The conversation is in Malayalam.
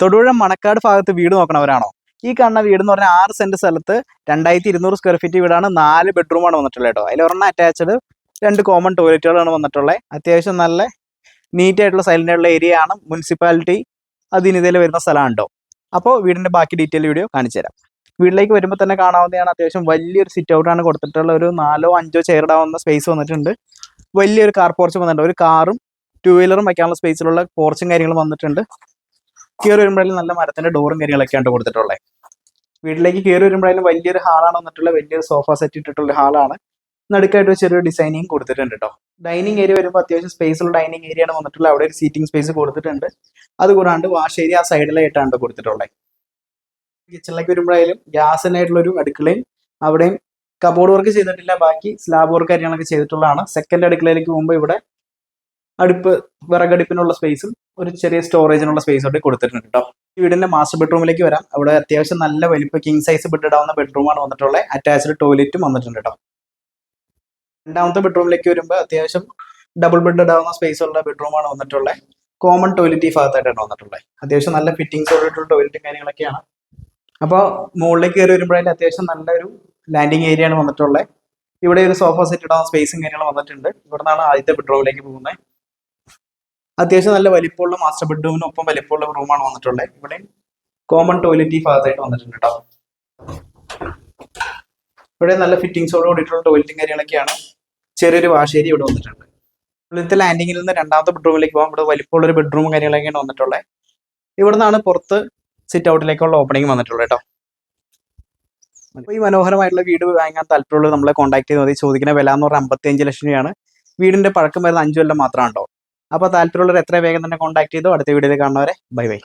തൊടുപുഴ മണക്കാട് ഭാഗത്ത് വീട് നോക്കണവരാണോ? ഈ കാണുന്ന വീട് എന്ന് പറഞ്ഞാൽ 6 സെന്റ് സ്ഥലത്ത് 2200 സ്ക്വയർ ഫീറ്റ് വീടാണ്. 4 ബെഡ്റൂമാണ് വന്നിട്ടുള്ളത് കേട്ടോ. അതിൽ ഒരെണ്ണം അറ്റാച്ച്ഡ്, 2 കോമൺ ടോയ്ലറ്റുകളാണ് വന്നിട്ടുള്ളത്. അത്യാവശ്യം നല്ല നീറ്റ് ആയിട്ടുള്ള സൈലന്റ് ആയിട്ടുള്ള ഏരിയ ആണ്. മുനിസിപ്പാലിറ്റി അധീനതയിൽ വരുന്ന സ്ഥലമാണ് കേട്ടോ. അപ്പോൾ വീടിന്റെ ബാക്കി ഡീറ്റെയിൽ വീഡിയോ കാണിച്ചു തരാം. വീട്ടിലേക്ക് വരുമ്പോൾ തന്നെ കാണാവുന്നതാണ്. അത്യാവശ്യം വലിയൊരു സിറ്റ് ഔട്ടാണ് കൊടുത്തിട്ടുള്ള. ഒരു 4-5 ചെയർ ഇടാവുന്ന സ്പേസ് വന്നിട്ടുണ്ട്. വലിയൊരു കാർ പോർച്ച് വന്നിട്ടുണ്ട്. ഒരു കാറും 2 വീലറും വയ്ക്കാനുള്ള സ്പേസിലുള്ള പോർച്ചും കാര്യങ്ങളും വന്നിട്ടുണ്ട്. കയറി വരുമ്പോഴേലും നല്ല മരത്തിന്റെ ഡോറും കാര്യങ്ങളൊക്കെയാണ് കൊടുത്തിട്ടുള്ളത്. വീട്ടിലേക്ക് കയറി വരുമ്പോഴേലും വലിയൊരു ഹാളാണ് വന്നിട്ടുള്ളത്. വലിയൊരു സോഫ സെറ്റ് ഇട്ടിട്ടുള്ള ഹാളാണ്. നടുക്കായിട്ട് ചെറിയൊരു ഡിസൈനിങ് കൊടുത്തിട്ടുണ്ട് കേട്ടോ. ഡൈനിങ് ഏരിയ വരുമ്പോൾ അത്യാവശ്യം സ്പേസുള്ള ഡൈനിങ് ഏരിയ ആണ് വന്നിട്ടുള്ളത്. അവിടെ ഒരു സീറ്റിംഗ് സ്പേസ് കൊടുത്തിട്ടുണ്ട്. അതുകൂടാണ്ട് വാഷ് ഏരിയ ആ സൈഡിലായിട്ടാണ് കൊടുത്തിട്ടുള്ളത്. കിച്ചണിലേക്ക് വരുമ്പോഴായാലും ഗ്യാസിനായിട്ടുള്ള ഒരു അടുക്കളയും അവിടെയും കബോർഡ് വർക്ക് ചെയ്തിട്ടില്ല. ബാക്കി സ്ലാബ് വർക്ക് കാര്യങ്ങളൊക്കെ ചെയ്തിട്ടുള്ളതാണ്. സെക്കൻഡ് അടുക്കളയിലേക്ക് പോകുമ്പോൾ ഇവിടെ വിറകടുപ്പിനുള്ള സ്പേസും ഒരു ചെറിയ സ്റ്റോറേജിനുള്ള സ്പേസും ഒക്കെ കൊടുത്തിട്ടുണ്ട് കേട്ടോ. ഈ വീടിന്റെ മാസ്റ്റർ ബെഡ്റൂമിലേക്ക് വരാം. അവിടെ അത്യാവശ്യം നല്ല വലിപ്പം കിങ് സൈസ് ബെഡ് ഇടാവുന്ന ബെഡ്റൂമാണ് വന്നിട്ടുള്ളത്. അറ്റാച്ച്ഡ് ടോയ്ലറ്റും വന്നിട്ടുണ്ട് കേട്ടോ. രണ്ടാമത്തെ ബെഡ്റൂമിലേക്ക് വരുമ്പോൾ അത്യാവശ്യം ഡബിൾ ബെഡ് ഇടാവുന്ന സ്പേസ് ഉള്ള ബെഡ്റൂമാണ് വന്നിട്ടുള്ളത്. കോമൺ ടോയ്ലറ്റ് ഈ ഭാഗത്തായിട്ടാണ് വന്നിട്ടുള്ളത്. അത്യാവശ്യം നല്ല ഫിറ്റിംഗ്സ് ഉള്ള ടോയ്ലറ്റും കാര്യങ്ങളൊക്കെയാണ്. അപ്പോൾ മുകളിലേക്ക് കയറി വരുമ്പോഴേലും അത്യാവശ്യം നല്ലൊരു ലാൻഡിങ് ഏരിയ ആണ് വന്നിട്ടുള്ളത്. ഇവിടെ ഒരു സോഫ സെറ്റ് ഇടാവുന്ന സ്പേസും കാര്യങ്ങളും വന്നിട്ടുണ്ട്. ഇവിടെ നിന്നാണ് ആദ്യത്തെ ബെഡ്റൂമിലേക്ക് പോകുന്നത്. അത്യാവശ്യം നല്ല വലിപ്പമുള്ള മാസ്റ്റർ ബെഡ്റൂമിനൊപ്പം വലിപ്പമുള്ള റൂമാണ് വന്നിട്ടുള്ളത്. ഇവിടെ കോമൺ ടോയ്ലറ്റ് ഈ ഭാഗത്തായിട്ട് വന്നിട്ടുണ്ട് കേട്ടോ. ഇവിടെ നല്ല ഫിറ്റിംഗ്സോട് കൂടിയിട്ടുള്ള ടോയ്ലറ്റും കാര്യങ്ങളൊക്കെയാണ്. ചെറിയൊരു വാഷ് ഏരിയ ഇവിടെ വന്നിട്ടുണ്ട്. ഇവിടുത്തെ ലാൻഡിങ്ങിൽ നിന്ന് രണ്ടാമത്തെ ബെഡ്റൂമിലേക്ക് പോകാം. ഇവിടെ വലിപ്പമുള്ള ഒരു ബെഡ്റൂമും കാര്യങ്ങളൊക്കെയാണ് വന്നിട്ടുള്ളത്. ഇവിടെ നിന്നാണ് പുറത്ത് സിറ്റ് ഔട്ടിലേക്കുള്ള ഓപ്പണിംഗ് വന്നിട്ടുള്ളത് കേട്ടോ. അപ്പോൾ ഈ മനോഹരമായിട്ടുള്ള വീട് വാങ്ങാൻ താല്പര്യമുള്ളത് നമ്മളെ കോൺടാക്ട് ചെയ്ത് മതി. ചോദിക്കുന്ന വില എന്ന് പറഞ്ഞാൽ 55 ലക്ഷം രൂപയാണ്. വീടിന്റെ പഴക്കം വരുന്ന 5 കൊല്ലം മാത്രമാണ് കേട്ടോ. അപ്പോൾ താല്പര്യമുള്ളവർ എത്ര വേഗം തന്നെ കോൺടാക്ട് ചെയ്തോ. അടുത്ത വീഡിയോയിൽ കാണുന്നവരെ ബൈ ബൈ.